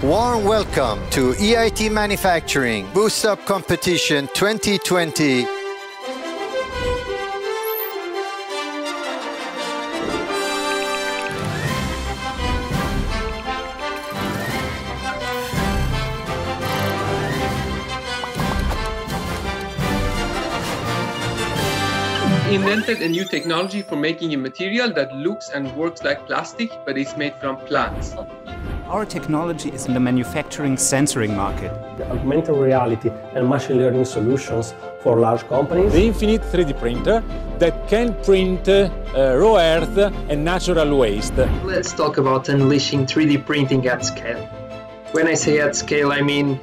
Warm welcome to EIT Manufacturing BoostUp Competition 2020. Invented a new technology for making a material that looks and works like plastic, but is made from plants. Our technology is in the manufacturing sensoring market. The augmented reality and machine learning solutions for large companies. The infinite 3D printer that can print raw earth and natural waste. Let's talk about unleashing 3D printing at scale. When I say at scale, I mean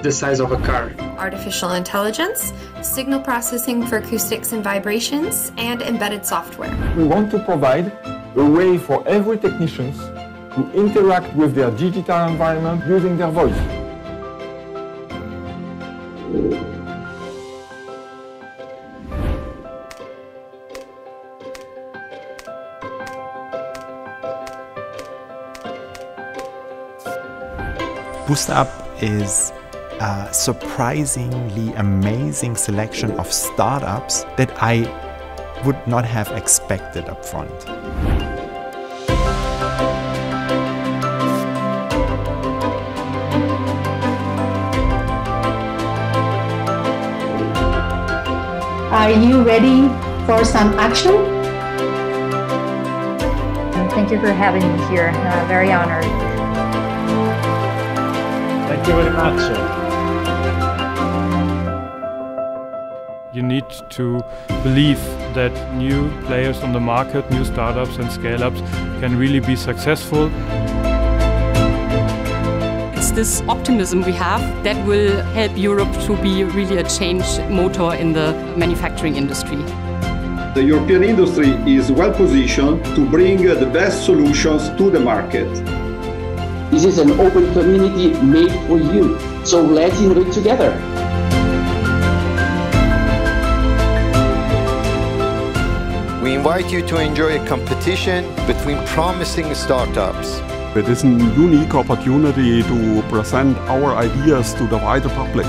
the size of a car. Artificial intelligence, signal processing for acoustics and vibrations, and embedded software. We want to provide a way for every technician to interact with their digital environment using their voice. BoostUp is a surprisingly amazing selection of startups that I would not have expected up front. Are you ready for some action? Thank you for having me here. Very honored. Thank you very much. You need to believe that new players on the market, new startups and scale-ups can really be successful. It's this optimism we have that will help Europe to be really a change motor in the manufacturing industry. The European industry is well positioned to bring the best solutions to the market. This is an open community made for you, so let's innovate together. We invite you to enjoy a competition between promising startups. It is a unique opportunity to present our ideas to the wider public.